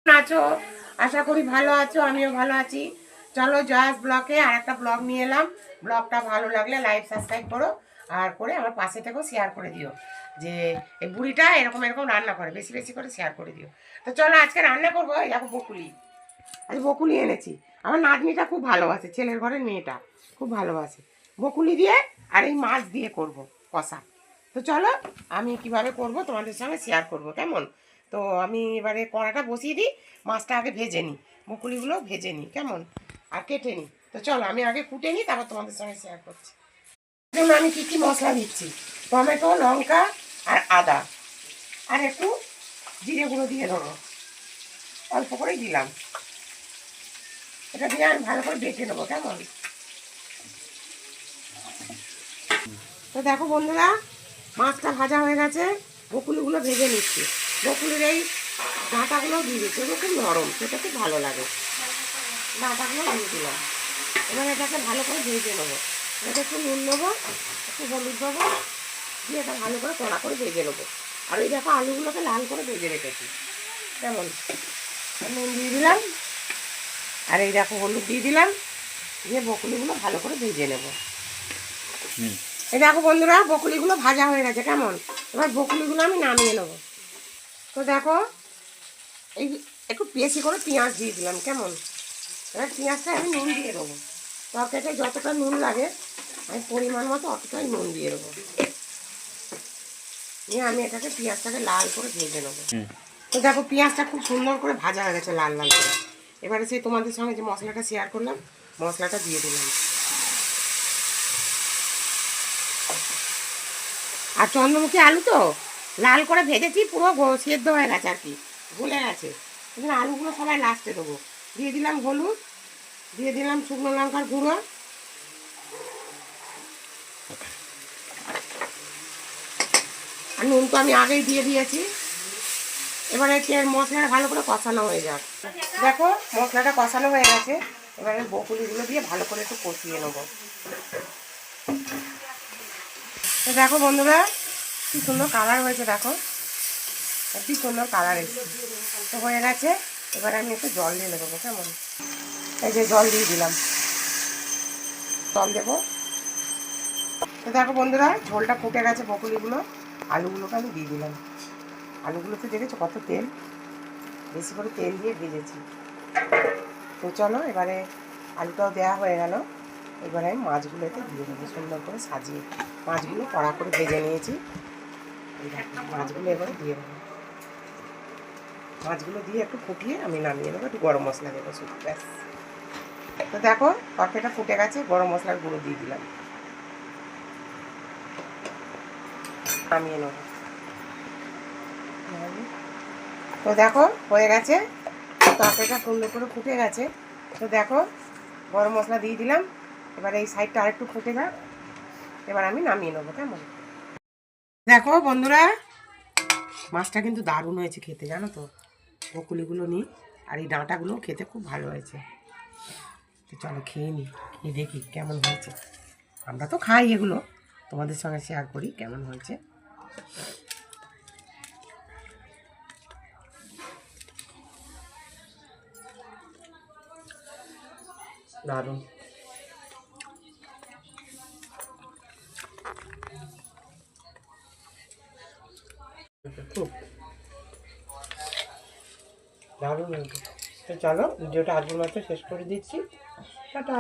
আছো? আশা করি ভালো আছো, আমিও ভালো আছি। চলো জয়াস ব্লগে আর একটা ব্লগ নিয়ে এলাম। ব্লগটা ভালো লাগলে লাইক সাবস্ক্রাইব করো, আর করে আমার পাশে থেকেও শেয়ার করে দিও যে এই বুড়িটা এরকম এরকম রান্না করে, বেশি বেশি করে শেয়ার করে দিও। তো চলো আজকে রান্না করবো। এই দেখো বকুলি, আজ বকুলি এনেছি। আমার নাতনিটা খুব ভালোবাসে, ছেলের ঘরের মেয়েটা খুব ভালোবাসে। বকুলি দিয়ে আর এই মাছ দিয়ে করব কষা। তো চলো আমি কিভাবে করব তোমাদের সঙ্গে শেয়ার করব, কেমন? তো আমি এবারে কড়াটা বসিয়ে দিই, মাছটা আগে ভেজে নিই, বকুলিগুলো ভেজে নিই, কেমন? আর কেটে নিই। তো চলো আমি আগে কুটে নিই, তারপর তোমাদের সঙ্গে শেয়ার করছি। যেমন আমি কী কী মশলা দিচ্ছি: টমেটো, লঙ্কা আর আদা, আর একটু জিরে গুঁড়ো দিয়ে দেবো, অল্প করেই দিলাম। এটা দিয়ে আমি ভালো করে বেটে নেবো, কেমন? তো দেখো বন্ধুরা, মাছটা ভাজা হয়ে গেছে, বকুলিগুলো ভেজে নিচ্ছি। বকুলির এই ডাঁটাগুলো দিয়ে দিচ্ছি, এগুলো খুব নরম, সেটা খুব ভালো লাগে। ডাঁটাগুলো দিয়ে দিলাম। এবার এটাকে ভালো করে ভেজে নেবো। এটা একটু নুন নেবো, একটু হলুদ দেবো, দিয়ে এটা ভালো করে কড়া করে ভেজে নেবো। আর ওই দেখো আলুগুলোকে লাল করে ভেজে রেখেছি, কেমন? নুন দিয়ে দিলাম, আর এই দেখো হলুদ দিয়ে দিলাম, দিয়ে বকুলিগুলো ভালো করে ভেজে নেবো। এই দেখো বন্ধুরা, বকুলিগুলো ভাজা হয়ে গেছে, কেমন? এবার বকুলিগুলো আমি নামিয়ে নেবো। তো দেখো এই একটু বেশি করে পেঁয়াজ দিয়ে দিলাম, কেমন? এবার পেঁয়াজটা আমি নুন দিয়ে দেবো। তরকারিতে যতটা নুন লাগে আমি পরিমাণ মতো অতটাই নুন দিয়ে দেবো। নিয়ে আমি এটাকে পেঁয়াজটাকে লাল করে ভেজে নেবো। তো দেখো পেঁয়াজটা খুব সুন্দর করে ভাজা হয়ে গেছে, লাল লাল করে। এবারে সেই তোমাদের সঙ্গে যে মশলাটা শেয়ার করলাম, মশলাটা দিয়ে দিলাম। আর চন্দ্রমুখী আলু তো লাল করে ভেজেছি, পুরো সেদ্ধ হয়ে গেছে আর কি, গলে গেছে। এখানে আলুগুলো সবাই লাস্টে দেবো। দিয়ে দিলাম হলুদ, দিয়ে দিলাম শুকনো লঙ্কার গুঁড়ো, আর নুন তো আমি আগেই দিয়ে দিয়েছি। এবারে মশলাটা ভালো করে কষানো হয়ে যাক। দেখো মশলাটা কষানো হয়ে গেছে, এবারে বকুলিগুলো দিয়ে ভালো করে একটু কষিয়ে নেবো। তো দেখো বন্ধুরা, কি সুন্দর কালার হয়েছে, দেখো কি সুন্দর কালার এসেছে। তো হয়ে গেছে, এবারে আমি একটু জল দিয়ে দেবো, কেমন? এই যে জল দিয়ে দিলাম, জল দেবো। তো দেখো বন্ধুরা, ঝোলটা ফুটে গেছে, বকুলিগুলো আলুগুলোকে আমি দিয়ে দিলাম। আলুগুলোতে দেখেছো কত তেল, বেশি করে তেল দিয়ে ভেজেছি। তো চলো এবারে আলুটাও দেওয়া হয়ে গেল, এবারে আমি মাছগুলোতে দিয়ে দেবো সুন্দর করে সাজিয়ে। মাছগুলো কড়া করে ভেজে নিয়েছি, মাছগুলো এবারে দিয়ে দেবো। মাছগুলো দিয়ে একটু ফুটিয়ে আমি নামিয়ে নেবো, একটু গরম মশলা দেবো শুধু, ব্যাস। তো দেখো তরকারিটা ফুটে গেছে, গরম মশলার গুঁড়ো দিয়ে দিলাম, নামিয়ে নেবো। তো দেখো হয়ে গেছে, তরকারিটা সুন্দর করে ফুটে গেছে। তো দেখো গরম মশলা দিয়ে দিলাম, এবার এই সাইডটা আরেকটু ফুটে যাক, এবার আমি নামিয়ে নেবো, কেমন? দেখো বন্ধুরা, মাছটা কিন্তু দারুণ হয়েছে খেতে, জানো তো? বকুলিগুলো নিই আর এই ডাঁটাগুলো খেতে খুব ভালো হয়েছে। তো চলো খেয়ে নিই, খেয়ে দেখি কেমন হয়েছে। আমরা তো খাই এগুলো, তোমাদের সঙ্গে শেয়ার করি কেমন হয়েছে। দারুণ। খুব দারুণ হয়েছে। তো চলো ভিডিওটা আজকের মতো শেষ করে দিচ্ছি, টাটা।